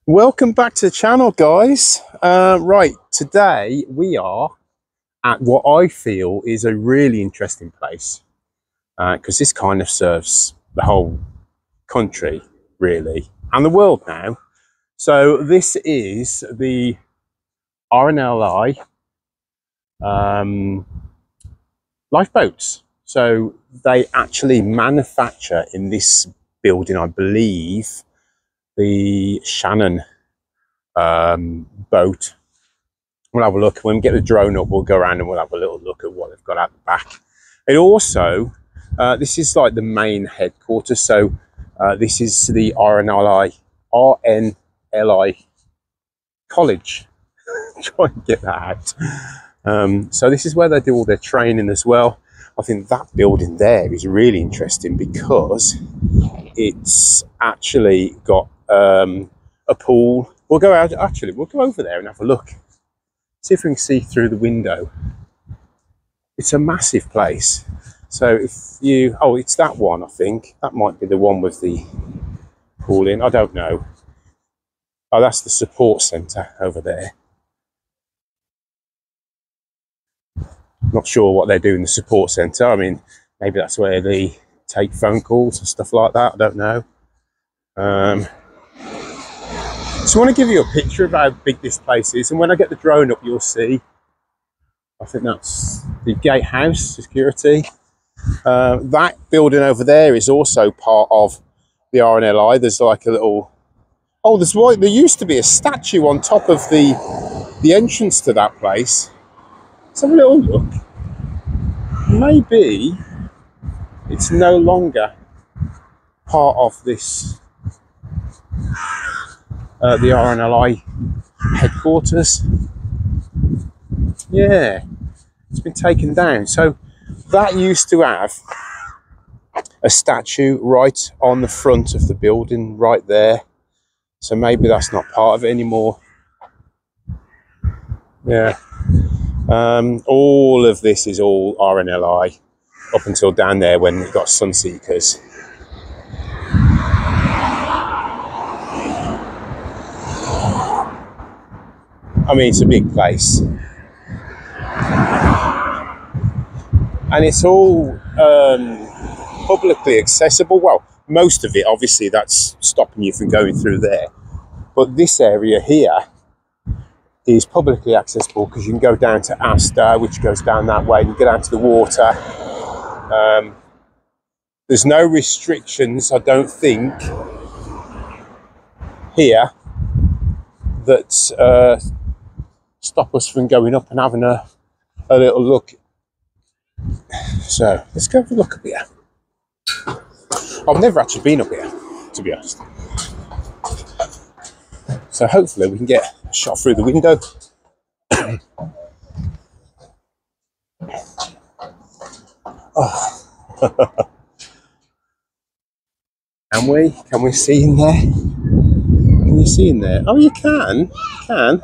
Welcome back to the channel, guys. Right, today we are at what I feel is a really interesting place because this kind of serves the whole country, really, and the world now. So this is the RNLI Lifeboats. So they actually manufacture in this building, I believe, the Shannon boat. We'll have a look when we get the drone up. We'll go around and we'll have a little look at what they've got at the back. It also this is like the main headquarters, so this is the RNLI College. Try and get that out. So this is where they do all their training as well. I think that building there is really interesting because it's actually got a pool. We'll go out, actually, we'll go over there and have a look. See if we can see through the window. It's a massive place. So if you, oh, it's that one, I think. That might be the one with the pool in. I don't know. Oh, that's the support centre over there. Not sure what they're doing in the support centre. I mean, maybe that's where they take phone calls and stuff like that. I don't know. So I want to give you a picture of how big this place is, and when I get the drone up you'll see. I think that's the gatehouse security. That building over there is also part of the RNLI. There's like a little, oh, there used to be a statue on top of the entrance to that place. Let's have a little look. Maybe it's no longer part of this the RNLI headquarters. Yeah, it's been taken down. So that used to have a statue right on the front of the building, right there. So maybe that's not part of it anymore. Yeah. All of this is all RNLI up until down there when we've got Sunseekers. I mean, it's a big place. And it's all publicly accessible. Well, most of it, obviously, that's stopping you from going through there. But this area here is publicly accessible because you can go down to Astor, which goes down that way, and you get down to the water. There's no restrictions, I don't think, here that stop us from going up and having a little look. So let's go have a look up here. I've never actually been up here, to be honest. So hopefully we can get a shot through the window. Oh. Can we see in there? Can you see in there? Oh, you can. You can.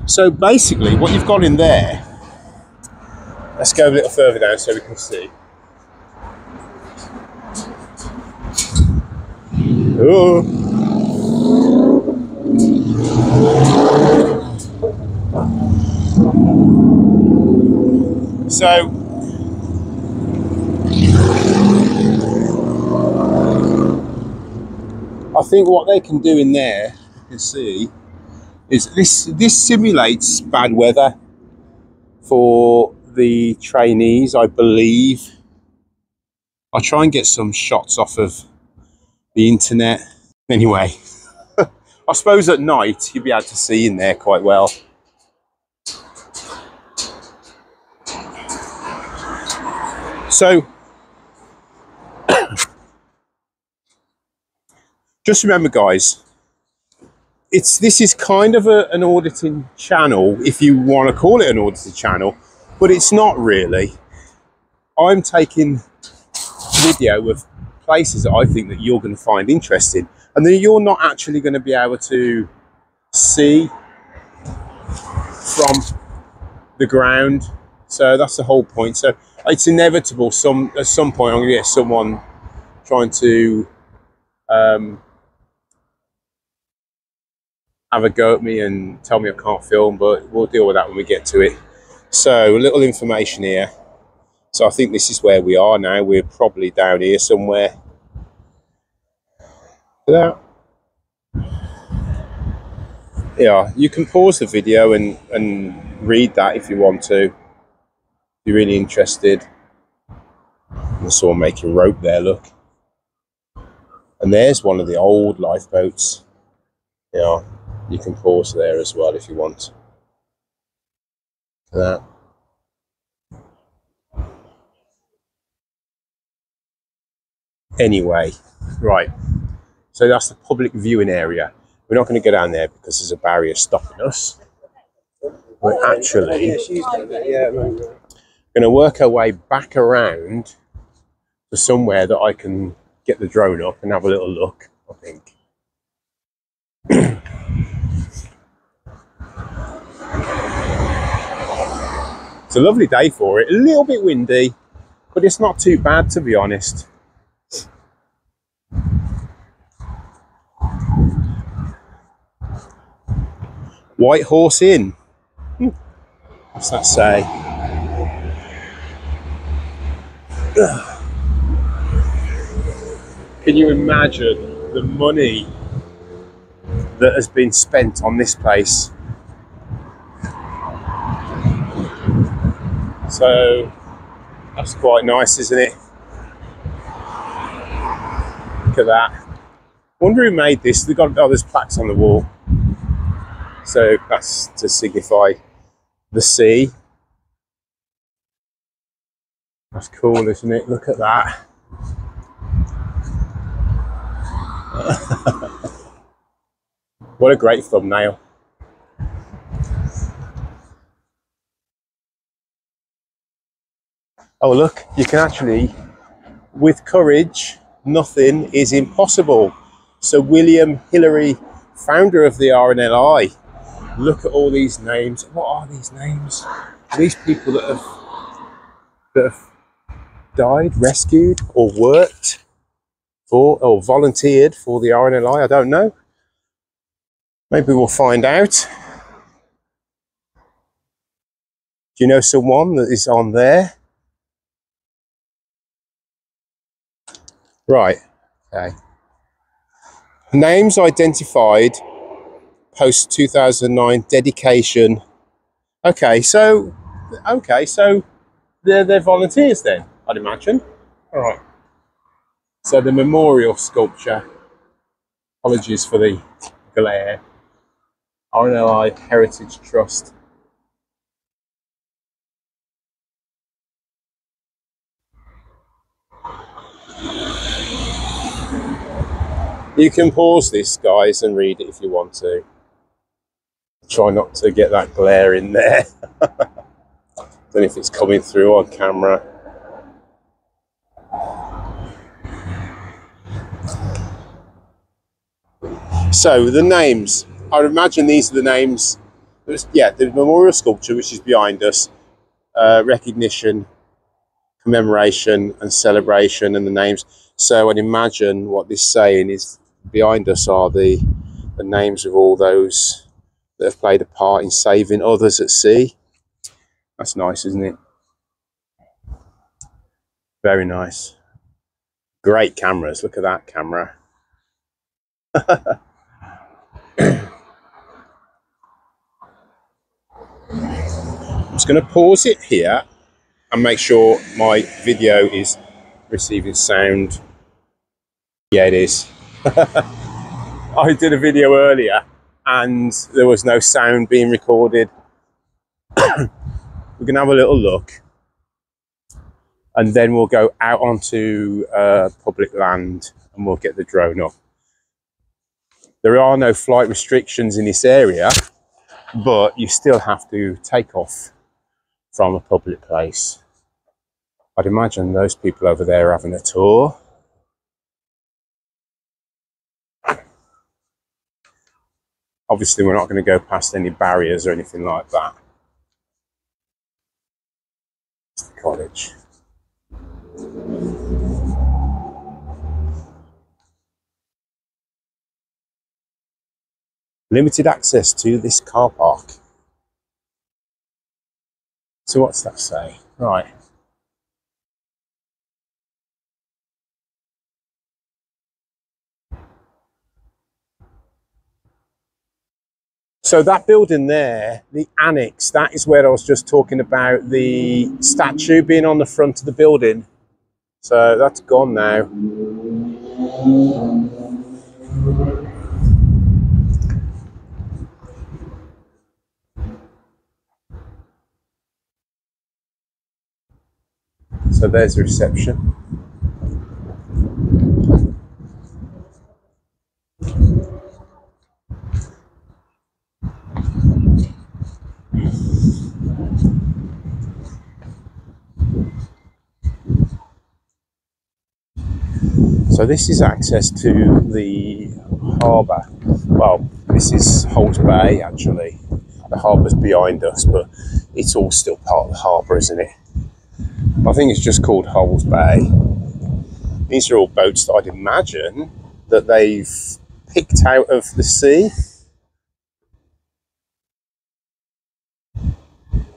So basically what you've got in there, let's go a little further down so we can see. Oh. So I think what they can do in there, you can see, is this simulates bad weather for the trainees, I believe. I'll try and get some shots off of the internet. Anyway, I suppose at night you'll be able to see in there quite well. So just remember, guys, this is kind of an auditing channel, if you want to call it an auditing channel, but it's not really. I'm taking video of places that I think that you're going to find interesting, and then you're not actually going to be able to see from the ground. So that's the whole point. So it's inevitable at some point I'm going to get someone trying to have a go at me and tell me I can't film, but we'll deal with that when we get to it. So a little information here. So I think this is where we are now. We're probably down here somewhere. Yeah, you can pause the video and read that if you want to. If you're really interested. There's someone making rope there, look. And there's one of the old lifeboats. Yeah, you can pause there as well if you want. That. Anyway, right. So that's the public viewing area. We're not going to go down there because there's a barrier stopping us. We're actually going to work our way back around to somewhere that I can get the drone up and have a little look, I think. It's a lovely day for it, a little bit windy, but it's not too bad, to be honest. White Horse Inn. What's that say? Can you imagine the money that has been spent on this place? So that's quite nice, isn't it? Look at that. Wonder who made this. They've got, there's plaques on the wall. So that's to signify the sea. That's cool, isn't it? Look at that. What a great thumbnail. Oh look, you can actually, with courage, nothing is impossible. So William Hillary, founder of the RNLI. Look at all these names. What are these names? These people that have died, rescued, or worked for, or volunteered for the RNLI. I don't know. Maybe we'll find out. Do you know someone that is on there? Right. Okay. Names identified post 2009 dedication. Okay, so they're volunteers then, I'd imagine. All right. So the memorial sculpture. Apologies for the glare. RNLI Heritage Trust. You can pause this, guys, and read it if you want to. Try not to get that glare in there. Don't know if it's coming through on camera. So the names, I would imagine these are the names. Yeah, the memorial sculpture, which is behind us, recognition, commemoration and celebration, and the names. So I'd imagine what this saying is behind us are the names of all those that have played a part in saving others at sea. That's nice, isn't it? Very nice. Great cameras. Look at that camera. I'm just going to pause it here and make sure my video is receiving sound. Yeah, it is. I did a video earlier and there was no sound being recorded. We're going to have a little look and then we'll go out onto public land and we'll get the drone up. There are no flight restrictions in this area, but you still have to take off from a public place. I'd imagine those people over there are having a tour. Obviously, we're not going to go past any barriers or anything like that. It's the college. Limited access to this car park. So what's that say? Right. So that building there, the annex, that is where I was just talking about the statue being on the front of the building. So that's gone now. So there's the reception. So this is access to the harbour. Well, this is Holmes Bay actually. The harbour's behind us, but it's all still part of the harbour, isn't it? I think it's just called Holmes Bay. These are all boats that I'd imagine that they've picked out of the sea.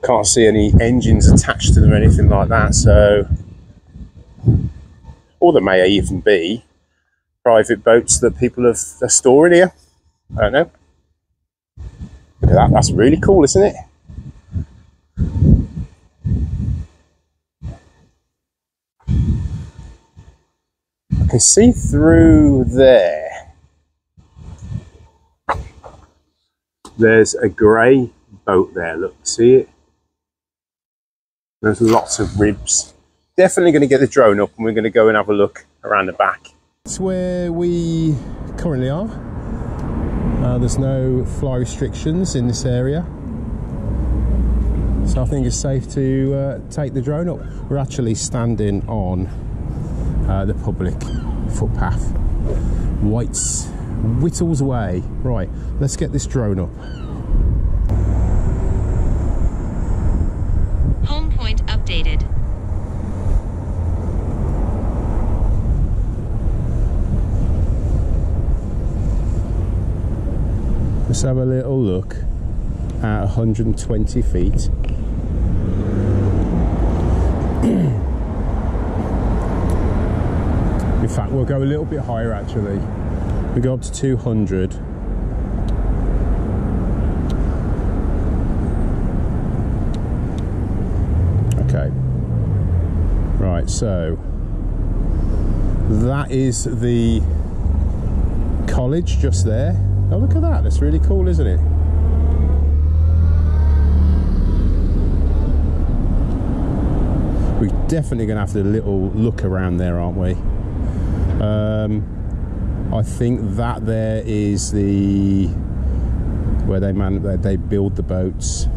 Can't see any engines attached to them or anything like that, so... Or there may even be private boats that people are storing here. I don't know. Look at that, that's really cool, isn't it? I can see through there. There's a grey boat there, look, see it? There's lots of ribs. Definitely going to get the drone up and we're going to go and have a look around the back. That's where we currently are. There's no fly restrictions in this area. So I think it's safe to take the drone up. We're actually standing on the public footpath. Whittles Way. Right, let's get this drone up. Home point updated. Let's have a little look at 120 feet. In fact, we'll go a little bit higher actually. We go up to 200. Okay. Right, so that is the college just there. Oh, look at that, that's really cool, isn't it? We're definitely going to have to little look around there, aren't we? I think that there is the where they build the boats.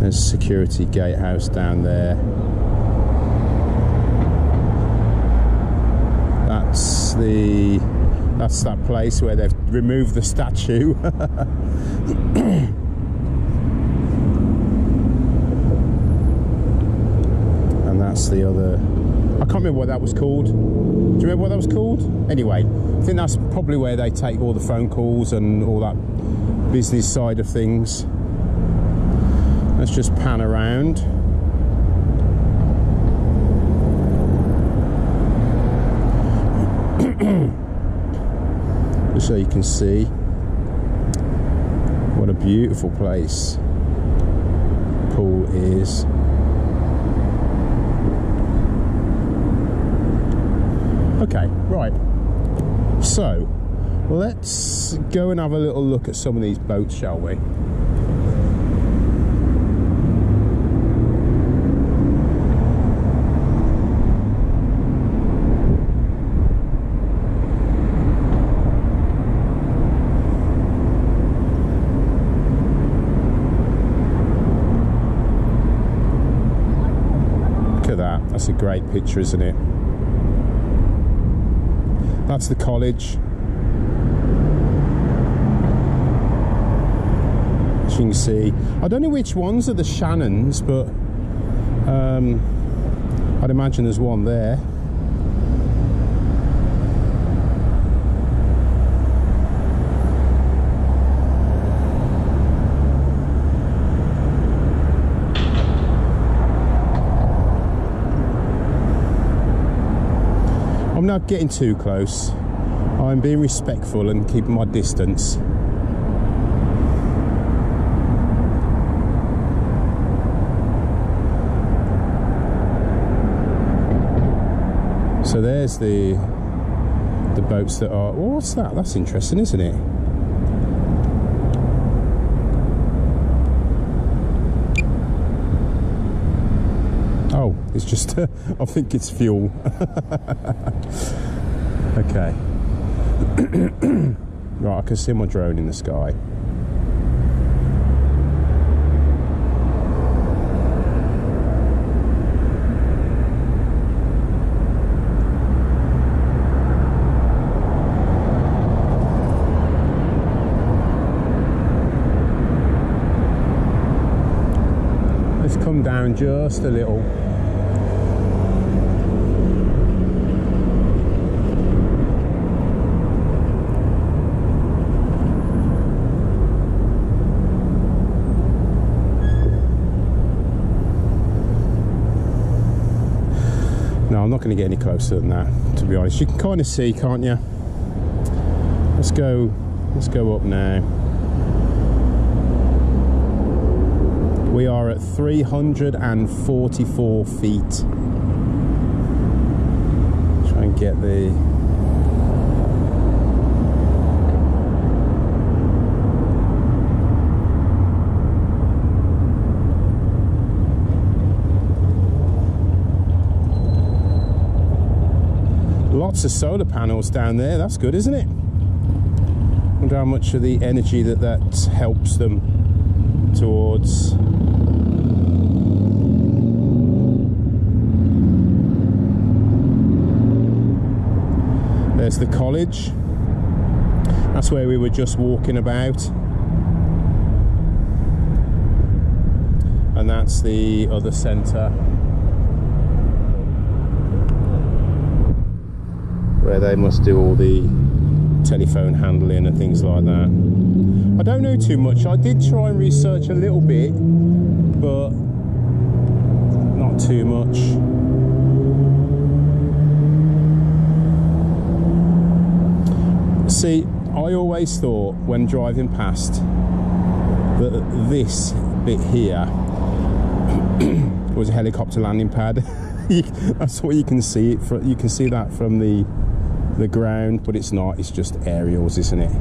There's a security gatehouse down there. That's that place where they've removed the statue. And that's the other, I can't remember what that was called. Do you remember what that was called? Anyway, I think that's probably where they take all the phone calls and all that business side of things. Let's just pan around. Just so you can see what a beautiful place Poole is. Okay, right, so let's go and have a little look at some of these boats, shall we? That's a great picture, isn't it? That's the college. As you can see, I don't know which ones are the Shannons, but I'd imagine there's one there. I'm not getting too close. I'm being respectful and keeping my distance. So there's the boats that are... Oh, what's that? That's interesting, isn't it? Oh, it's just... I think it's fuel. Okay. Right, I can see my drone in the sky. Let's come down just a little. No, I'm not going to get any closer than that, to be honest. You can kind of see, can't you? Let's go up now. We are at 344 feet. Try and get the... Lots of solar panels down there. That's good, isn't it? Wonder how much of the energy that helps them towards. There's the college. That's where we were just walking about. And that's the other centre, where they must do all the telephone handling and things like that. I don't know too much. I did try and research a little bit, but not too much. See, I always thought when driving past that this bit here was a helicopter landing pad. That's what you can see. You can see that from the ground, but it's not. It's just aerials, isn't it?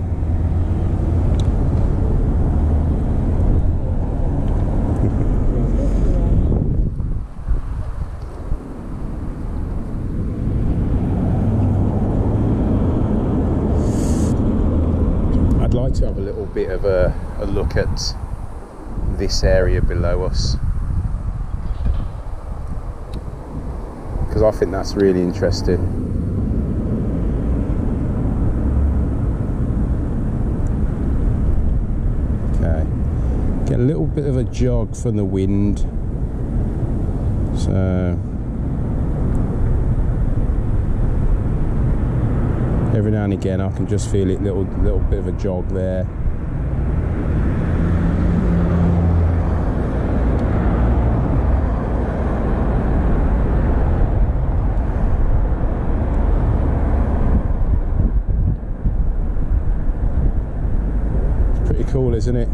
I'd like to have a little bit of a look at this area below us, because I think that's really interesting. Get a little bit of a jog from the wind, so every now and again I can just feel it, little bit of a jog there. It's pretty cool, isn't it?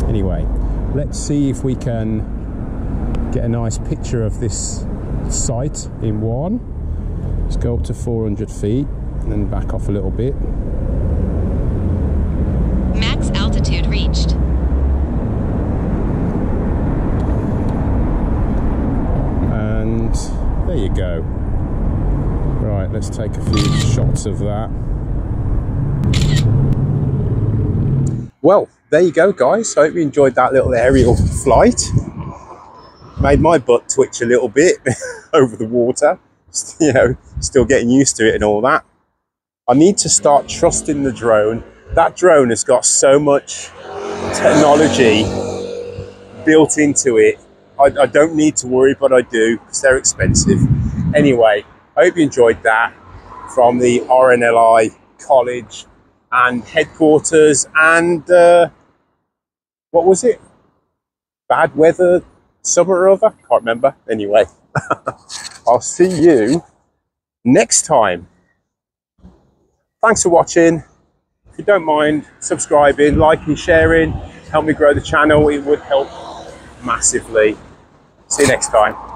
Anyway, let's see if we can get a nice picture of this site in one. Let's go up to 400 feet and then back off a little bit. Max altitude reached. And there you go. Right, let's take a few shots of that. Well, there you go, guys. I hope you enjoyed that little aerial flight. Made my butt twitch a little bit over the water. You know, still getting used to it and all that. I need to start trusting the drone. That drone has got so much technology built into it. I don't need to worry, but I do, because they're expensive. Anyway, I hope you enjoyed that from the RNLI College and Headquarters, and what was it? Bad weather, summer or other? Can't remember. Anyway, I'll see you next time. Thanks for watching. If you don't mind subscribing, liking, sharing, help me grow the channel. It would help massively. See you next time.